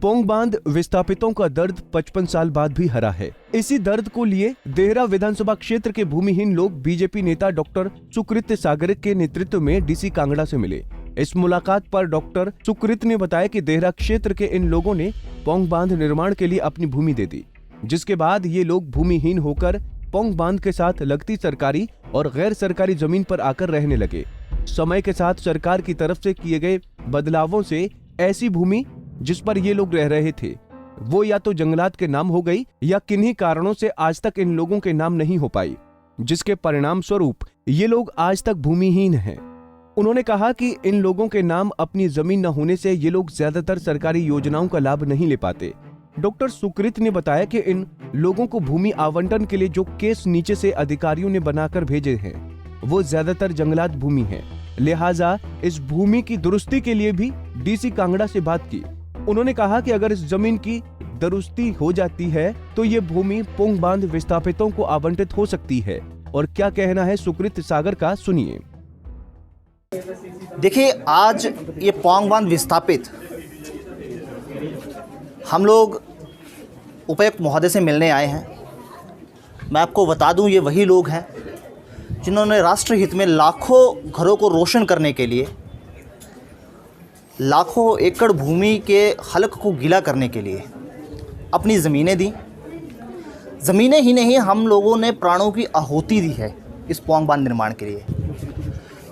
पोंग बांध विस्थापितों का दर्द 55 साल बाद भी हरा है। इसी दर्द को लिए देहरा विधानसभा क्षेत्र के भूमिहीन लोग बीजेपी नेता डॉक्टर सुकृत सागर के नेतृत्व में डीसी कांगड़ा से मिले। इस मुलाकात पर डॉक्टर सुकृत ने बताया कि देहरा क्षेत्र के इन लोगों ने पोंग बांध निर्माण के लिए अपनी भूमि दे दी, जिसके बाद ये लोग भूमिहीन होकर पोंग बांध के साथ लगती सरकारी और गैर सरकारी जमीन पर आकर रहने लगे। समय के साथ सरकार की तरफ से किए गए बदलावों से ऐसी भूमि जिस पर ये लोग रह रहे थे वो या तो जंगलात के नाम हो गई या किन्हीं कारणों से आज तक इन लोगों के नाम नहीं हो पाई, जिसके परिणाम स्वरूप ये लोग आज तक भूमिहीन हैं। उन्होंने कहा कि इन लोगों के नाम अपनी जमीन न होने से ये लोग ज्यादातर सरकारी योजनाओं का लाभ नहीं ले पाते। डॉक्टर सुकृत ने बताया कि इन लोगों को भूमि आवंटन के लिए जो केस नीचे से अधिकारियों ने बनाकर भेजे हैं वो ज्यादातर जंगलात भूमि है, लिहाजा इस भूमि की दुरुस्ती के लिए भी डीसी कांगड़ा से बात की। उन्होंने कहा कि अगर इस जमीन की दुरुस्ती हो जाती है तो ये भूमि पोंग बांध विस्थापितों को आवंटित हो सकती है। और क्या कहना है सुकृत सागर का, सुनिए। देखिए, आज ये पोंग बांध विस्थापित हम लोग उपायुक्त महोदय से मिलने आए हैं। मैं आपको बता दूं, ये वही लोग हैं जिन्होंने राष्ट्र हित में लाखों घरों को रोशन करने के लिए, लाखों एकड़ भूमि के हलक को गीला करने के लिए अपनी ज़मीनें दी। ज़मीनें ही नहीं, हम लोगों ने प्राणों की आहुति दी है इस पोंग बांध निर्माण के लिए।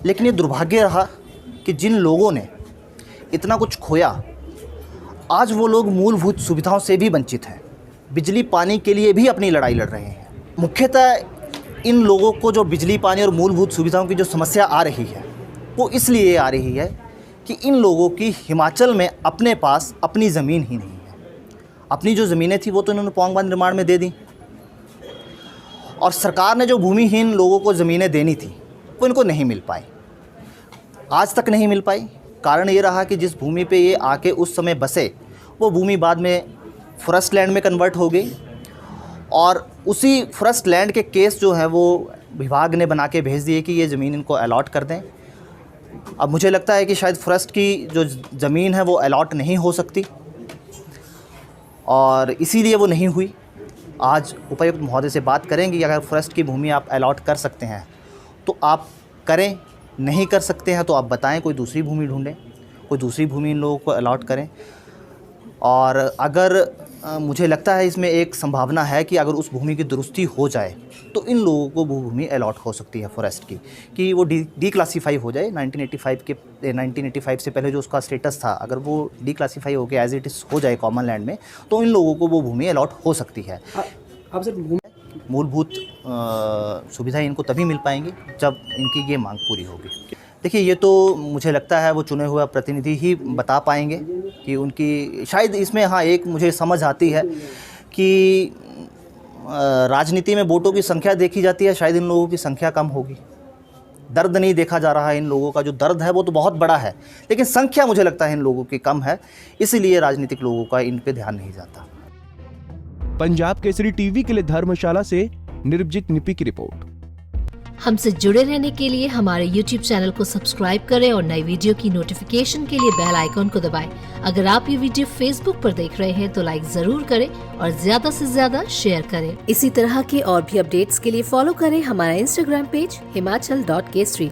लेकिन ये दुर्भाग्य रहा कि जिन लोगों ने इतना कुछ खोया, आज वो लोग मूलभूत सुविधाओं से भी वंचित हैं। बिजली पानी के लिए भी अपनी लड़ाई लड़ रहे हैं। मुख्यतः इन लोगों को जो बिजली पानी और मूलभूत सुविधाओं की जो समस्या आ रही है वो इसलिए आ रही है कि इन लोगों की हिमाचल में अपने पास अपनी ज़मीन ही नहीं है। अपनी जो ज़मीनें थी वो तो इन्होंने पोंग बांध निर्माण में दे दी, और सरकार ने जो भूमिहीन लोगों को ज़मीनें देनी थी वो इनको नहीं मिल पाई, आज तक नहीं मिल पाई। कारण ये रहा कि जिस भूमि पे ये आके उस समय बसे वो भूमि बाद में फॉरेस्ट लैंड में कन्वर्ट हो गई, और उसी फॉरेस्ट लैंड के केस जो हैं वो विभाग ने बना के भेज दिए कि ये ज़मीन इनको अलॉट कर दें। अब मुझे लगता है कि शायद फॉरेस्ट की जो ज़मीन है वो अलॉट नहीं हो सकती, और इसीलिए वो नहीं हुई। आज उपायुक्त महोदय से बात करेंगे कि अगर फॉरेस्ट की भूमि आप अलॉट कर सकते हैं तो आप करें, नहीं कर सकते हैं तो आप बताएं, कोई दूसरी भूमि ढूंढें, कोई दूसरी भूमि इन लोगों को अलॉट करें। और अगर मुझे लगता है इसमें एक संभावना है कि अगर उस भूमि की दुरुस्ती हो जाए तो इन लोगों को वो भूमि अलॉट हो सकती है फॉरेस्ट की, कि वो डी क्लासीफाई हो जाए। 1985 से पहले जो उसका स्टेटस था, अगर वो डी क्लासीफाई हो गया, एज इट इज़ हो जाए कॉमन लैंड में, तो इन लोगों को वो भूमि अलॉट हो सकती है। आप सर, मूलभूत सुविधाएं इनको तभी मिल पाएंगी जब इनकी ये मांग पूरी होगी। देखिए, ये तो मुझे लगता है वो चुने हुए प्रतिनिधि ही बता पाएंगे कि उनकी, शायद इसमें हाँ एक मुझे समझ आती है कि राजनीति में वोटों की संख्या देखी जाती है, शायद इन लोगों की संख्या कम होगी। दर्द नहीं देखा जा रहा है, इन लोगों का जो दर्द है वो तो बहुत बड़ा है, लेकिन संख्या मुझे लगता है इन लोगों की कम है, इसीलिए राजनीतिक लोगों का इन पे ध्यान नहीं जाता। पंजाब केसरी टीवी के लिए धर्मशाला से निर्भजीत निपी की रिपोर्ट। हमसे जुड़े रहने के लिए हमारे YouTube चैनल को सब्सक्राइब करें और नई वीडियो की नोटिफिकेशन के लिए बेल आइकॉन को दबाएं। अगर आप ये वीडियो Facebook पर देख रहे हैं तो लाइक जरूर करें और ज्यादा से ज्यादा शेयर करें। इसी तरह के और भी अपडेट्स के लिए फॉलो करें हमारा Instagram पेज himachal.kesri।